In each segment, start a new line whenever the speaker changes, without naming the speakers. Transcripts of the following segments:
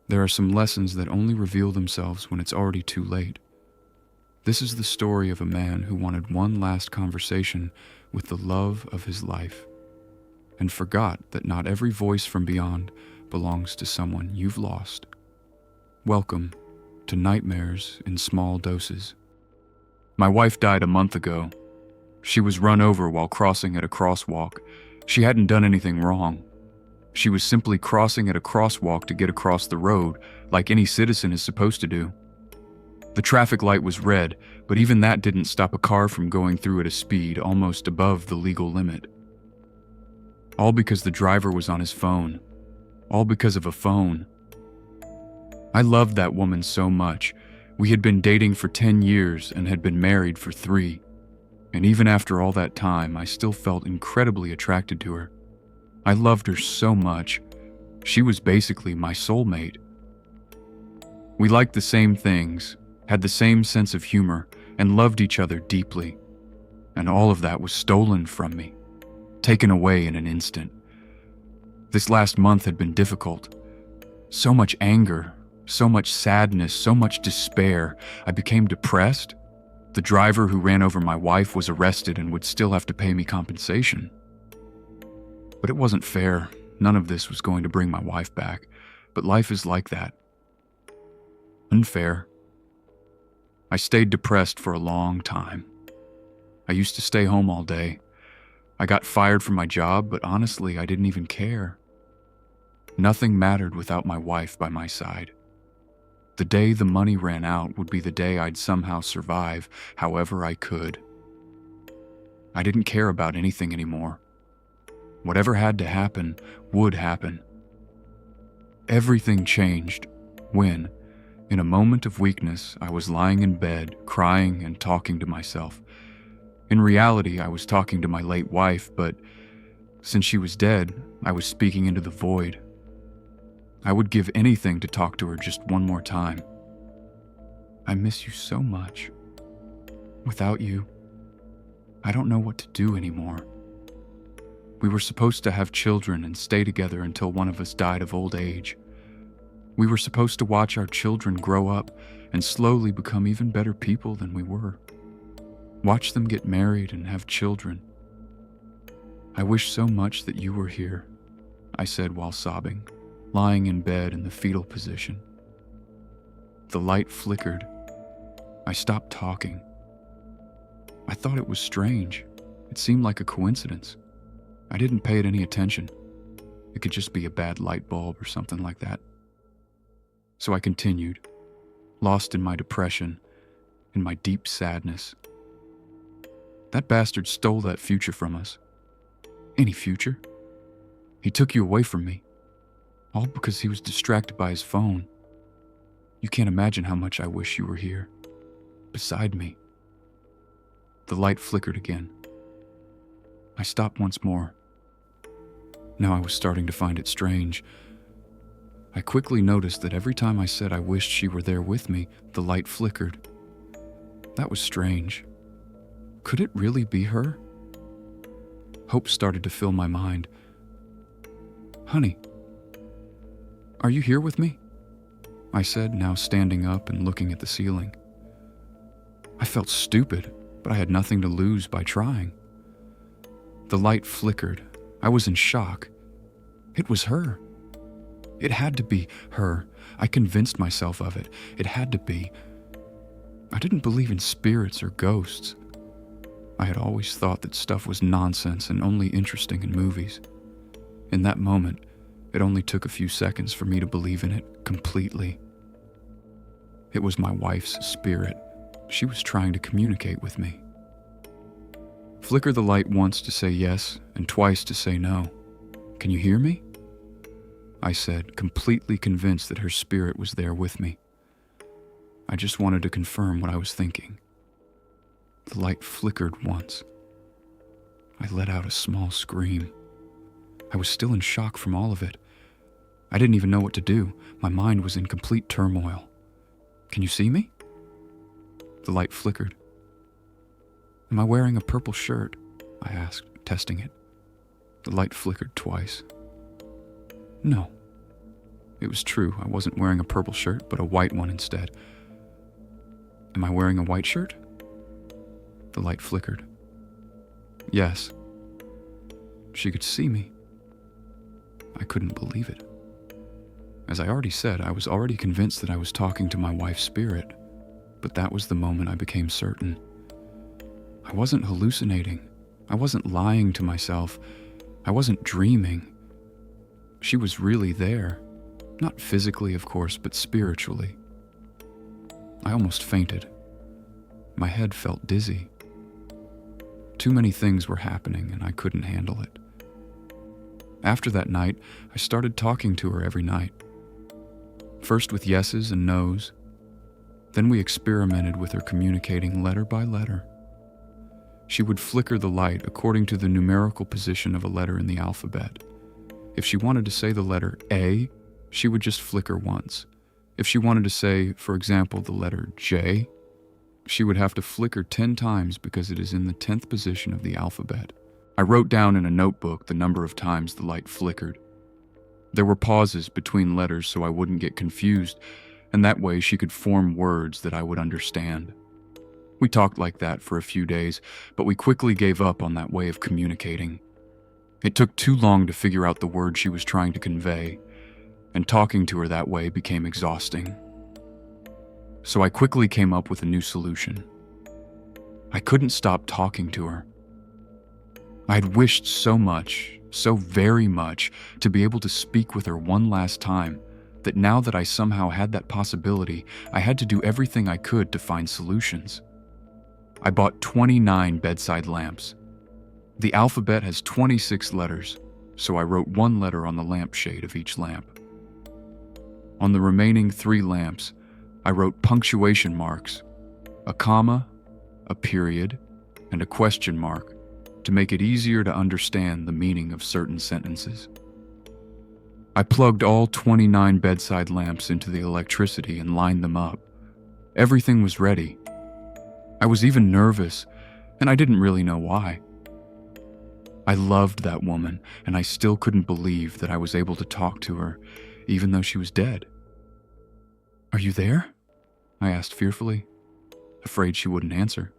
There are some lessons that only reveal themselves when it's already too late. This is the story of a man who wanted one last conversation with the love of his life and forgot that not every voice from beyond belongs to someone you've lost. Welcome to Nightmares in Small Doses. My wife died a month ago. She was run over while crossing at a crosswalk. She hadn't done anything wrong. She was simply crossing at a crosswalk to get across the road, like any citizen is supposed to do. The traffic light was red, but even that didn't stop a car from going through at a speed almost above the legal limit. All because the driver was on his phone. All because of a phone. I loved that woman so much. We had been dating for 10 years and had been married for 3. And even after all that time, I still felt incredibly attracted to her. I loved her so much. She was basically my soulmate. We liked the same things, had the same sense of humor, and loved each other deeply. And all of that was stolen from me, taken away in an instant. This last month had been difficult. So much anger, so much sadness, so much despair. I became depressed. The driver who ran over my wife was arrested and would still have to pay me compensation. But it wasn't fair. None of this was going to bring my wife back. But life is like that. Unfair. I stayed depressed for a long time. I used to stay home all day. I got fired from my job, but honestly, I didn't even care. Nothing mattered without my wife by my side. The day the money ran out would be the day I'd somehow survive, however I could. I didn't care about anything anymore. Whatever had to happen would happen. Everything changed when, in a moment of weakness, I was lying in bed, crying and talking to myself. In reality, I was talking to my late wife, but since she was dead, I was speaking into the void. I would give anything to talk to her just one more time. I miss you so much. Without you, I don't know what to do anymore. We were supposed to have children and stay together until one of us died of old age. We were supposed to watch our children grow up and slowly become even better people than we were. Watch them get married and have children. I wish so much that you were here, I said while sobbing, lying in bed in the fetal position. The light flickered. I stopped talking. I thought it was strange. It seemed like a coincidence. I didn't pay it any attention. It could just be a bad light bulb or something like that. So I continued, lost in my depression, in my deep sadness. That bastard stole that future from us. Any future? He took you away from me. All because he was distracted by his phone. You can't imagine how much I wish you were here, beside me. The light flickered again. I stopped once more. Now I was starting to find it strange. I quickly noticed that every time I said I wished she were there with me, the light flickered. That was strange. Could it really be her? Hope started to fill my mind. Honey, are you here with me? I said, now standing up and looking at the ceiling. I felt stupid, but I had nothing to lose by trying. The light flickered. I was in shock. It was her. It had to be her. I convinced myself of it. It had to be. I didn't believe in spirits or ghosts. I had always thought that stuff was nonsense and only interesting in movies. In that moment, it only took a few seconds for me to believe in it completely. It was my wife's spirit. She was trying to communicate with me. Flicker the light once to say yes and twice to say no. Can you hear me? I said, completely convinced that her spirit was there with me. I just wanted to confirm what I was thinking. The light flickered once. I let out a small scream. I was still in shock from all of it. I didn't even know what to do. My mind was in complete turmoil. Can you see me? The light flickered. Am I wearing a purple shirt? I asked, testing it. The light flickered twice. No. It was true, I wasn't wearing a purple shirt, but a white one instead. Am I wearing a white shirt? The light flickered. Yes. She could see me. I couldn't believe it. As I already said, I was already convinced that I was talking to my wife's spirit, but that was the moment I became certain. I wasn't hallucinating. I wasn't lying to myself. I wasn't dreaming. She was really there. Not physically, of course, but spiritually. I almost fainted. My head felt dizzy. Too many things were happening, and I couldn't handle it. After that night, I started talking to her every night. First with yeses and nos. Then we experimented with her communicating letter by letter. She would flicker the light according to the numerical position of a letter in the alphabet. If she wanted to say the letter A, she would just flicker once. If she wanted to say, for example, the letter J, she would have to flicker 10 times because it is in the 10th position of the alphabet. I wrote down in a notebook the number of times the light flickered. There were pauses between letters so I wouldn't get confused, and that way she could form words that I would understand. We talked like that for a few days, but we quickly gave up on that way of communicating. It took too long to figure out the words she was trying to convey, and talking to her that way became exhausting. So I quickly came up with a new solution. I couldn't stop talking to her. I had wished so much, so very much, to be able to speak with her one last time, that now that I somehow had that possibility, I had to do everything I could to find solutions. I bought 29 bedside lamps. The alphabet has 26 letters, so I wrote one letter on the lampshade of each lamp. On the remaining 3 lamps, I wrote punctuation marks, a comma, a period, and a question mark to make it easier to understand the meaning of certain sentences. I plugged all 29 bedside lamps into the electricity and lined them up. Everything was ready. I was even nervous, and I didn't really know why. I loved that woman, and I still couldn't believe that I was able to talk to her, even though she was dead. "Are you there?" I asked fearfully, afraid she wouldn't answer.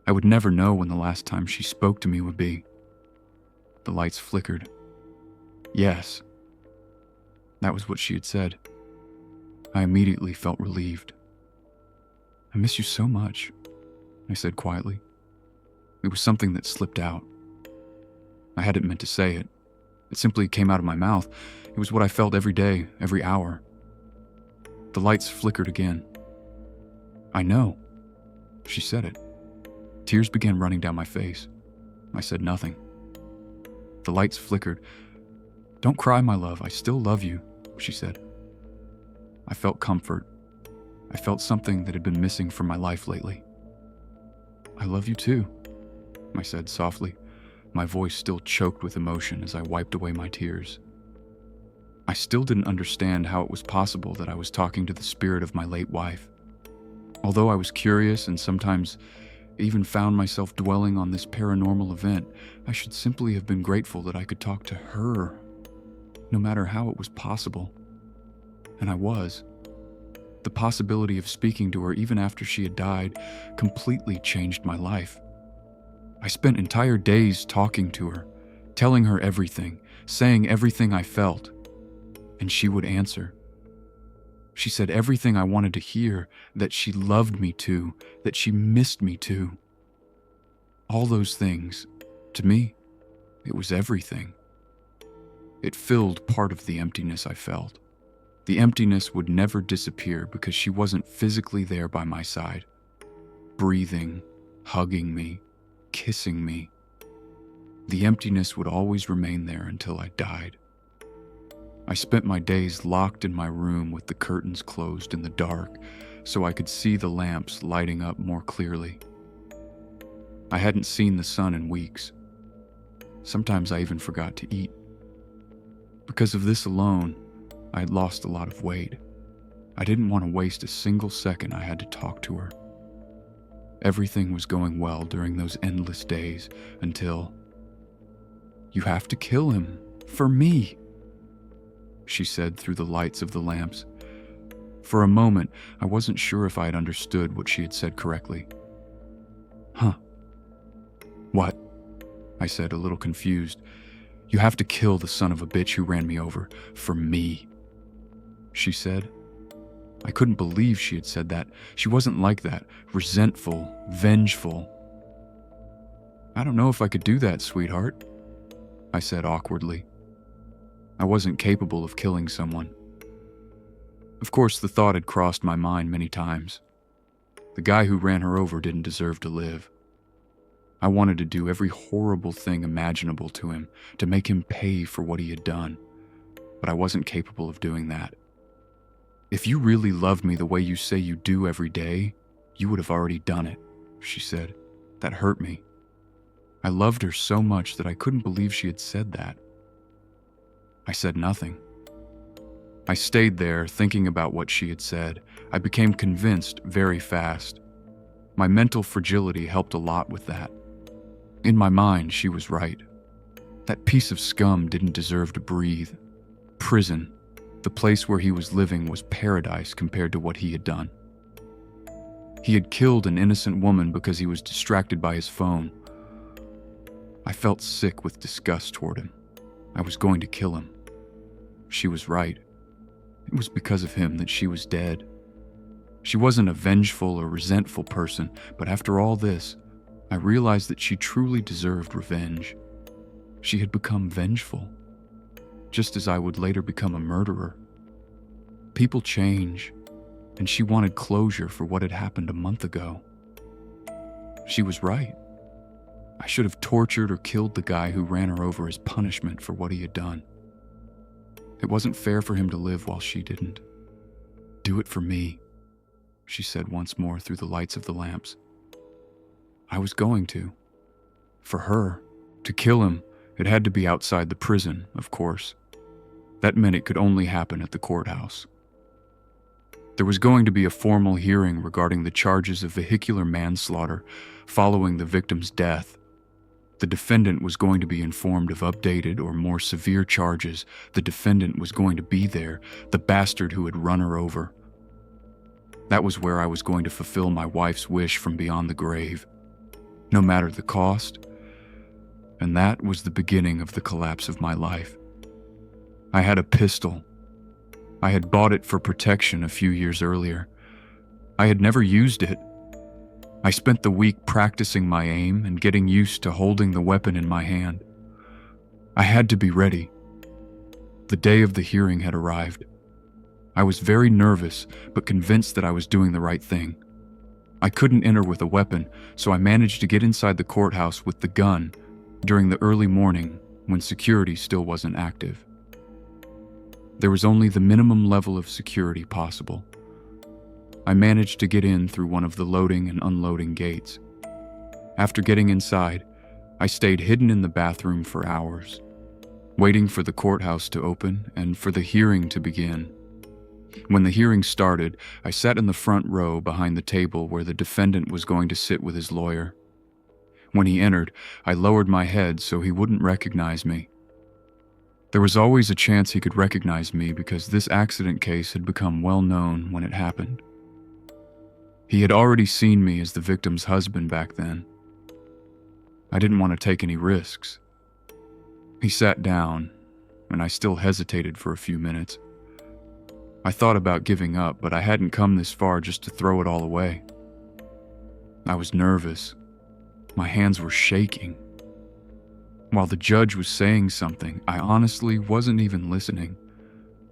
I would never know when the last time she spoke to me would be. The lights flickered. Yes. That was what she had said. I immediately felt relieved. "I miss you so much," I said quietly. It was something that slipped out. I hadn't meant to say it. It simply came out of my mouth. It was what I felt every day, every hour. The lights flickered again. "I know." She said it. Tears began running down my face. I said nothing. The lights flickered. "Don't cry, my love. I still love you," she said. I felt comfort. I felt something that had been missing from my life lately. "I love you too," I said softly, my voice still choked with emotion as I wiped away my tears. I still didn't understand how it was possible that I was talking to the spirit of my late wife. Although I was curious and sometimes even found myself dwelling on this paranormal event, I should simply have been grateful that I could talk to her, no matter how it was possible. And I was. The possibility of speaking to her even after she had died completely changed my life. I spent entire days talking to her, telling her everything, saying everything I felt, and she would answer. She said everything I wanted to hear, that she loved me too, that she missed me too. All those things, to me, it was everything. It filled part of the emptiness I felt. The emptiness would never disappear because she wasn't physically there by my side, breathing, hugging me, kissing me. The emptiness would always remain there until I died. I spent my days locked in my room with the curtains closed in the dark so I could see the lamps lighting up more clearly. I hadn't seen the sun in weeks. Sometimes I even forgot to eat. Because of this alone, I had lost a lot of weight. I didn't want to waste a single second I had to talk to her. Everything was going well during those endless days until... "You have to kill him. For me." she said through the lights of the lamps. For a moment, I wasn't sure if I had understood what she had said correctly. Huh. What? I said, a little confused. You have to kill the son of a bitch who ran me over, for me, she said. I couldn't believe she had said that. She wasn't like that, resentful, vengeful. I don't know if I could do that, sweetheart, I said awkwardly. I wasn't capable of killing someone. Of course, the thought had crossed my mind many times. The guy who ran her over didn't deserve to live. I wanted to do every horrible thing imaginable to him, to make him pay for what he had done, but I wasn't capable of doing that. If you really loved me the way you say you do every day, you would have already done it, she said. That hurt me. I loved her so much that I couldn't believe she had said that. I said nothing. I stayed there thinking about what she had said. I became convinced very fast. My mental fragility helped a lot with that. In my mind, she was right. That piece of scum didn't deserve to breathe. Prison, the place where he was living, was paradise compared to what he had done. He had killed an innocent woman because he was distracted by his phone. I felt sick with disgust toward him. I was going to kill him. She was right. It was because of him that she was dead. She wasn't a vengeful or resentful person, but after all this, I realized that she truly deserved revenge. She had become vengeful, just as I would later become a murderer. People change, and she wanted closure for what had happened a month ago. She was right. I should have tortured or killed the guy who ran her over as punishment for what he had done. It wasn't fair for him to live while she didn't. Do it for me, she said once more through the lights of the lamps. I was going to. For her. To kill him, it had to be outside the prison, of course. That meant it could only happen at the courthouse. There was going to be a formal hearing regarding the charges of vehicular manslaughter following the victim's death. The defendant was going to be informed of updated or more severe charges. The defendant was going to be there, the bastard who had run her over. That was where I was going to fulfill my wife's wish from beyond the grave, no matter the cost. And that was the beginning of the collapse of my life. I had a pistol. I had bought it for protection a few years earlier. I had never used it. I spent the week practicing my aim and getting used to holding the weapon in my hand. I had to be ready. The day of the hearing had arrived. I was very nervous, but convinced that I was doing the right thing. I couldn't enter with a weapon, so I managed to get inside the courthouse with the gun during the early morning when security still wasn't active. There was only the minimum level of security possible. I managed to get in through one of the loading and unloading gates. After getting inside, I stayed hidden in the bathroom for hours, waiting for the courthouse to open and for the hearing to begin. When the hearing started, I sat in the front row behind the table where the defendant was going to sit with his lawyer. When he entered, I lowered my head so he wouldn't recognize me. There was always a chance he could recognize me because this accident case had become well known when it happened. He had already seen me as the victim's husband back then. I didn't want to take any risks. He sat down, and I still hesitated for a few minutes. I thought about giving up, but I hadn't come this far just to throw it all away. I was nervous. My hands were shaking. While the judge was saying something, I honestly wasn't even listening.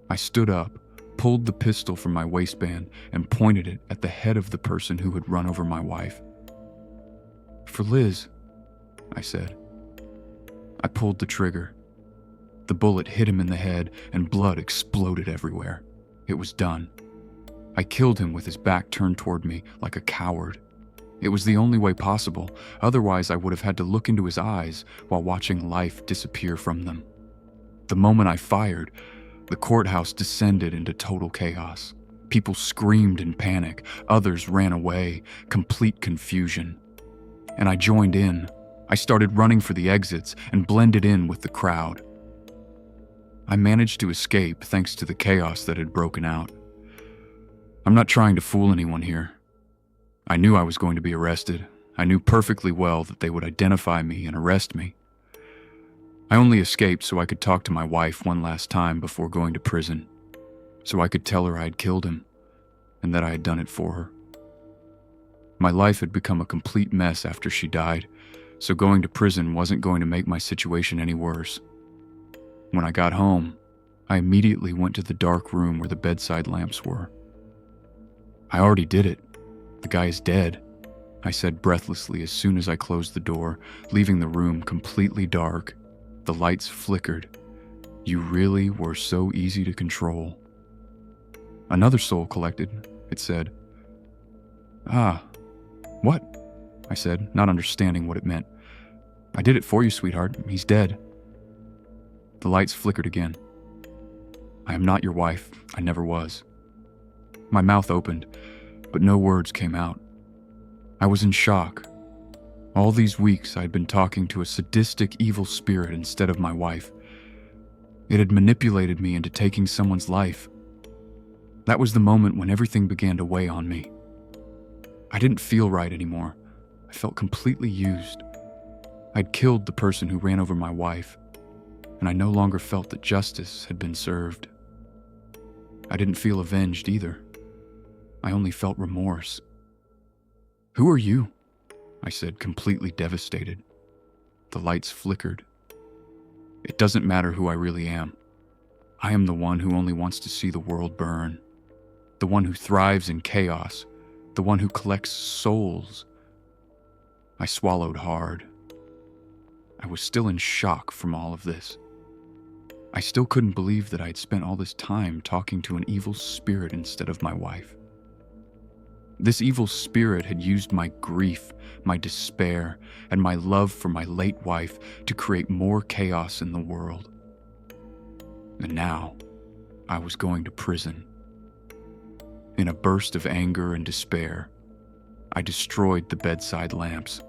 I stood up, pulled the pistol from my waistband, and pointed it at the head of the person who had run over my wife. "For Liz," I said. I pulled the trigger. The bullet hit him in the head, and blood exploded everywhere. It was done. I killed him with his back turned toward me like a coward. It was the only way possible, otherwise I would have had to look into his eyes while watching life disappear from them. The moment I fired, the courthouse descended into total chaos. People screamed in panic, others ran away, complete confusion. And I joined in. I started running for the exits and blended in with the crowd. I managed to escape thanks to the chaos that had broken out. I'm not trying to fool anyone here. I knew I was going to be arrested. I knew perfectly well that they would identify me and arrest me. I only escaped so I could talk to my wife one last time before going to prison, so I could tell her I had killed him and that I had done it for her. My life had become a complete mess after she died, so going to prison wasn't going to make my situation any worse. When I got home, I immediately went to the dark room where the bedside lamps were. I already did it. The guy is dead, I said breathlessly as soon as I closed the door, leaving the room completely dark. The lights flickered. You really were so easy to control. Another soul collected, it said. Ah, what? I said, not understanding what it meant. I did it for you, sweetheart. He's dead. The lights flickered again. I am not your wife. I never was. My mouth opened, but no words came out. I was in shock. All these weeks I had been talking to a sadistic evil spirit instead of my wife. It had manipulated me into taking someone's life. That was the moment when everything began to weigh on me. I didn't feel right anymore. I felt completely used. I'd killed the person who ran over my wife, and I no longer felt that justice had been served. I didn't feel avenged either. I only felt remorse. Who are you? I said, completely devastated. The lights flickered. It doesn't matter who I really am. I am the one who only wants to see the world burn. The one who thrives in chaos. The one who collects souls. I swallowed hard. I was still in shock from all of this. I still couldn't believe that I had spent all this time talking to an evil spirit instead of my wife. This evil spirit had used my grief, my despair, and my love for my late wife to create more chaos in the world. And now, I was going to prison. In a burst of anger and despair, I destroyed the bedside lamps.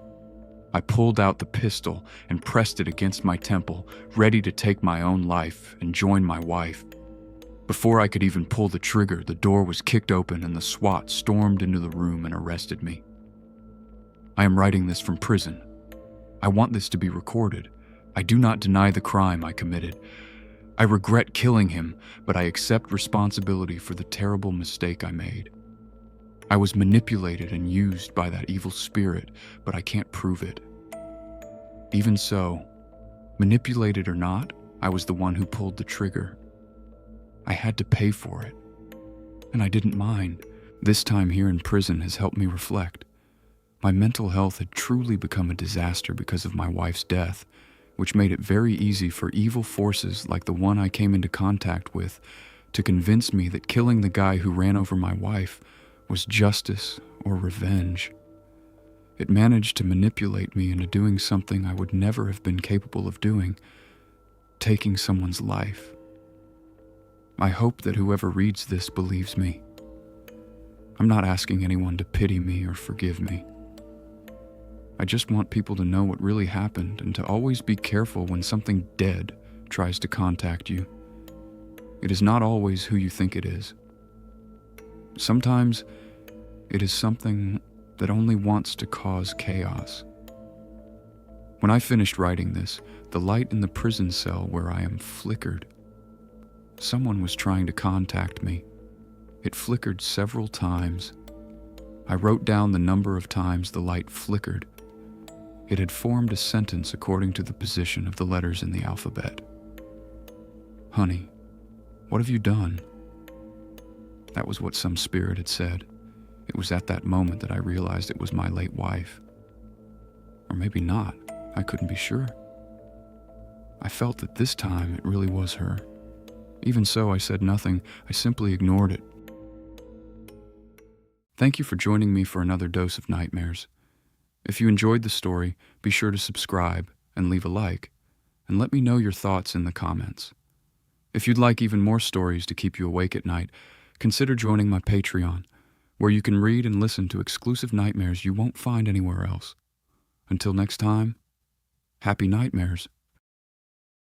I pulled out the pistol and pressed it against my temple, ready to take my own life and join my wife. Before I could even pull the trigger, the door was kicked open and the SWAT stormed into the room and arrested me. I am writing this from prison. I want this to be recorded. I do not deny the crime I committed. I regret killing him, but I accept responsibility for the terrible mistake I made. I was manipulated and used by that evil spirit, but I can't prove it. Even so, manipulated or not, I was the one who pulled the trigger. I had to pay for it, and I didn't mind. This time here in prison has helped me reflect. My mental health had truly become a disaster because of my wife's death, which made it very easy for evil forces like the one I came into contact with to convince me that killing the guy who ran over my wife was justice or revenge. It managed to manipulate me into doing something I would never have been capable of doing, taking someone's life. I hope that whoever reads this believes me. I'm not asking anyone to pity me or forgive me. I just want people to know what really happened and to always be careful when something dead tries to contact you. It is not always who you think it is. Sometimes it is something that only wants to cause chaos. When I finished writing this, the light in the prison cell where I am flickered. Someone was trying to contact me. It flickered several times. I wrote down the number of times the light flickered. It had formed a sentence according to the position of the letters in the alphabet. Honey, what have you done? That was what some spirit had said. It was at that moment that I realized it was my late wife. Or maybe not. I couldn't be sure. I felt that this time it really was her. Even so, I said nothing. I simply ignored it. Thank you for joining me for another dose of nightmares. If you enjoyed the story, be sure to subscribe and leave a like, and let me know your thoughts in the comments. If you'd like even more stories to keep you awake at night, consider joining my Patreon, where you can read and listen to exclusive nightmares you won't find anywhere else. Until next time, happy nightmares.